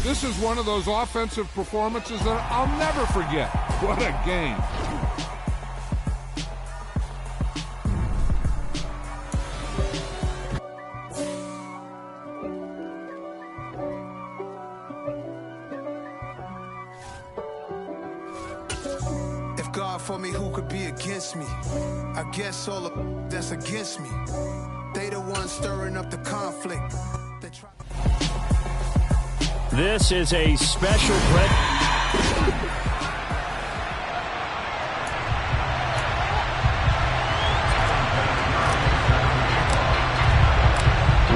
This is one of those offensive performances that I'll never forget. What a game. If God for me, who could be against me? I guess all the that's against me. They the ones stirring up the conflict. This is a special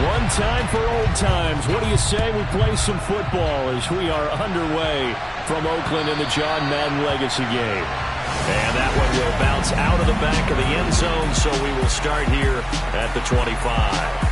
One time for old times. What do you say we play some football as we are underway from Oakland in the John Madden Legacy game? And that one will bounce out of the back of the end zone, so we will start here at the 25.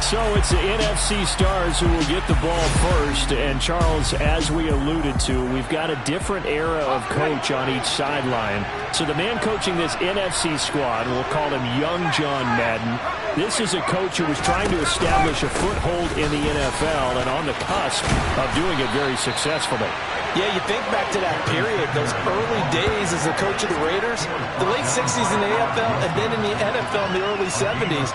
So it's the NFC stars who will get the ball first. And, Charles, as we alluded to, we've got a different era of coach on each sideline. So the man coaching this NFC squad, we'll call him Young John Madden. This is a coach who was trying to establish a foothold in the NFL and on the cusp of doing it very successfully. Yeah, you think back to that period, those early days as the coach of the Raiders, the late 60s in the AFL, and then in the NFL in the early 70s.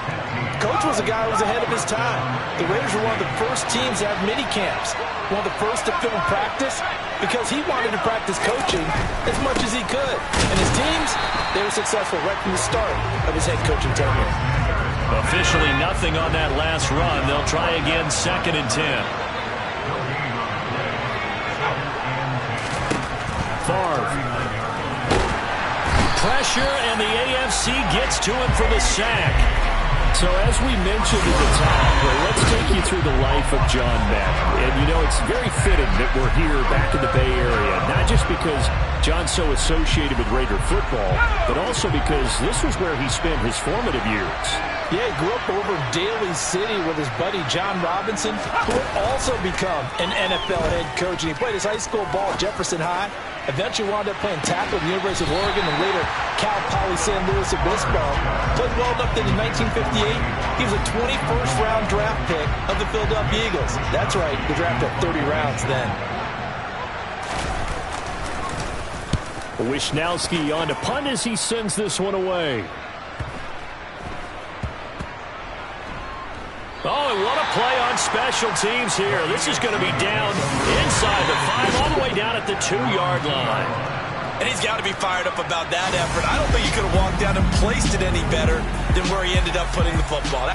Coach was a guy who was ahead of his time. The Raiders were one of the first teams to have mini camps, one of the first to film practice, because he wanted to practice coaching as much as he could. And his teams, they were successful right from the start of his head coaching tenure. Officially nothing on that last run. They'll try again, 2nd and 10. Pressure, and the AFC gets to him for the sack. So as we mentioned at the top, let's take you through the life of John Madden. And, you know, it's very fitting that we're here back in the Bay Area, not just because John's so associated with Raider football, but also because this was where he spent his formative years. Yeah, he grew up over Daly City with his buddy John Robinson, who would also become an NFL head coach. And he played his high school ball at Jefferson High, eventually wound up playing tackle at the University of Oregon, and later Cal Poly San Luis Obispo. Played well enough that in 1958, he was a 21st round draft pick of the Philadelphia Eagles. That's right, the draft had 30 rounds then. Wishnowski on to punt as he sends this one away. Oh, and what a play on special teams here. This is going to be down inside the 5, all the way down at the 2-yard line. And he's got to be fired up about that effort. I don't think he could have walked down and placed it any better than where he ended up putting the football.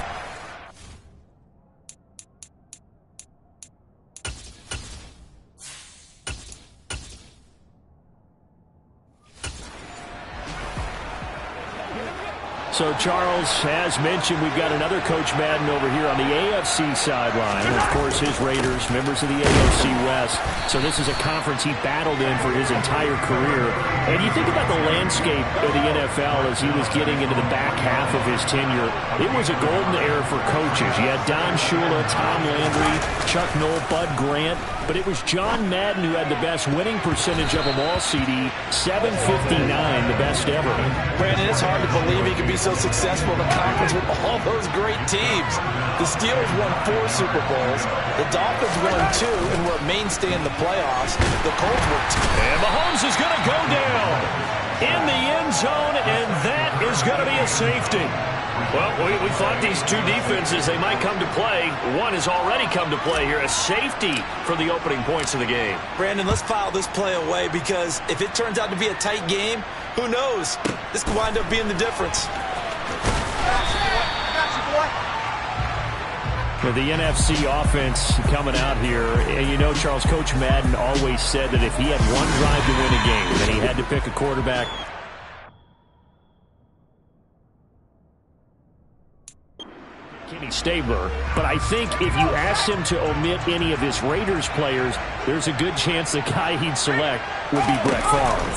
So, Charles, as mentioned, we've got another Coach Madden over here on the AFC sideline. And, of course, his Raiders, members of the AFC West. So this is a conference he battled in for his entire career. And you think about the landscape of the NFL as he was getting into the back half of his tenure. It was a golden era for coaches. You had Don Shula, Tom Landry, Chuck Noll, Bud Grant. But it was John Madden who had the best winning percentage of them all, CD. 759, the best ever. Brandon, it's hard to believe he could be so successful in a conference with all those great teams. The Steelers won 4 Super Bowls. The Dolphins won 2 and were a mainstay in the playoffs. The Colts were 2. And Mahomes is going to go down in the end zone, and that is going to be a safety. Well, we thought these two defenses, they might come to play. One has already come to play here, a safety for the opening points of the game. Brandon, let's file this play away, because if it turns out to be a tight game, who knows? This could wind up being the difference. The NFC offense coming out here. And you know, Charles, Coach Madden always said that if he had one drive to win a game, then he had to pick a quarterback. Kenny Stabler, but I think if you asked him to omit any of his Raiders players, there's a good chance the guy he'd select would be Brett Favre.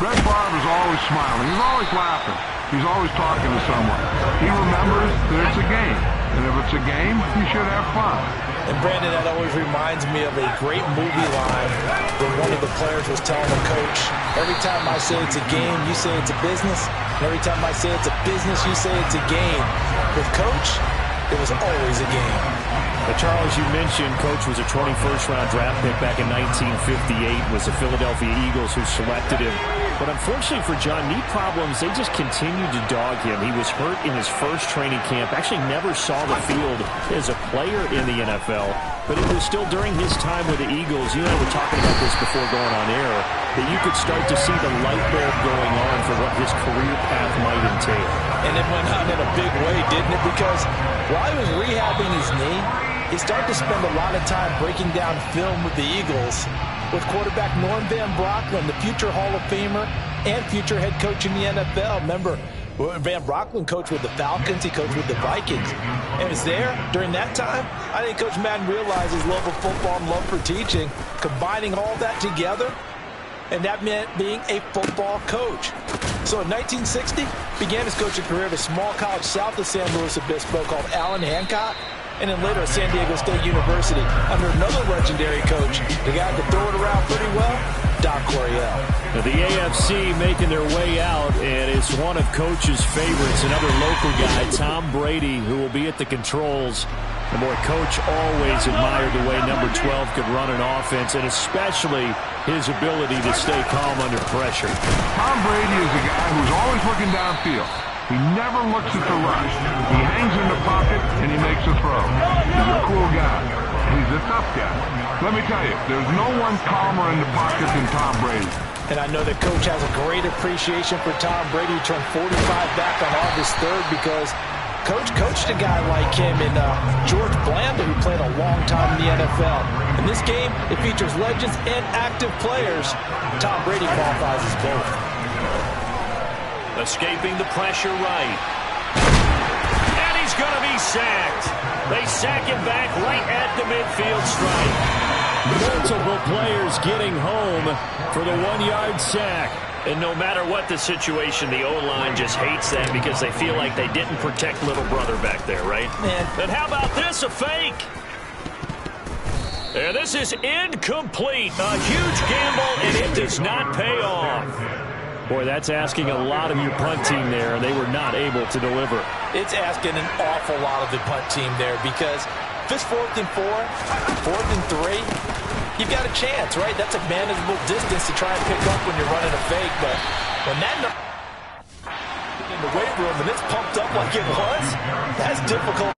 Brett Favre is always smiling. He's always laughing. He's always talking to someone. He remembers that it's a game. And if it's a game, you should have fun. And Brandon, that always reminds me of a great movie line where one of the players was telling the coach, every time I say it's a game, you say it's a business. And every time I say it's a business, you say it's a game. With Coach, it was always a game. Charles, you mentioned Coach was a 21st-round draft pick back in 1958, was the Philadelphia Eagles who selected him. But unfortunately for John, knee problems, they just continued to dog him. He was hurt in his first training camp, actually never saw the field as a player in the NFL. But it was still during his time with the Eagles, you and I were talking about this before going on air, that you could start to see the light bulb going on for what his career path might entail. And it went on in a big way, didn't it? Because while he was rehabbing his knee, he started to spend a lot of time breaking down film with the Eagles with quarterback Norm Van Brocklin, the future Hall of Famer and future head coach in the NFL. Remember, Van Brocklin coached with the Falcons, he coached with the Vikings. And was there during that time. I think Coach Madden realized his love of football and love for teaching, combining all that together, and that meant being a football coach. So in 1960, began his coaching career at a small college south of San Luis Obispo called Allen Hancock, and then later at San Diego State University under another legendary coach, the guy that could throw it around pretty well, Doc Coryell. Now the AFC making their way out, and it's one of Coach's favorites, another local guy, Tom Brady, who will be at the controls. And boy, Coach always admired the way number 12 could run an offense, and especially his ability to stay calm under pressure. Tom Brady is a guy who's always looking downfield. He never looks at the rush. He hangs in the pocket, and he makes a throw. He's a cool guy. He's a tough guy. Let me tell you, there's no one calmer in the pocket than Tom Brady. And I know that Coach has a great appreciation for Tom Brady, who turned 45 back on August 3rd, because Coach coached a guy like him in George Blanda, who played a long time in the NFL. In this game, it features legends and active players. Tom Brady qualifies as both. Escaping the pressure right. And he's going to be sacked. They sack him back right at the midfield stripe. Multiple players getting home for the 1-yard sack. And no matter what the situation, the O-line just hates that because they feel like they didn't protect little brother back there, right? But how about this, a fake? And this is incomplete. A huge gamble, and it does not pay off. Boy, that's asking a lot of your punt team there, and they were not able to deliver. It's asking an awful lot of the punt team there, because if it's 4th and 4, 4th and 3, you've got a chance, right? That's a manageable distance to try and pick up when you're running a fake, but when that in the weight room and it's pumped up like it was, that's difficult.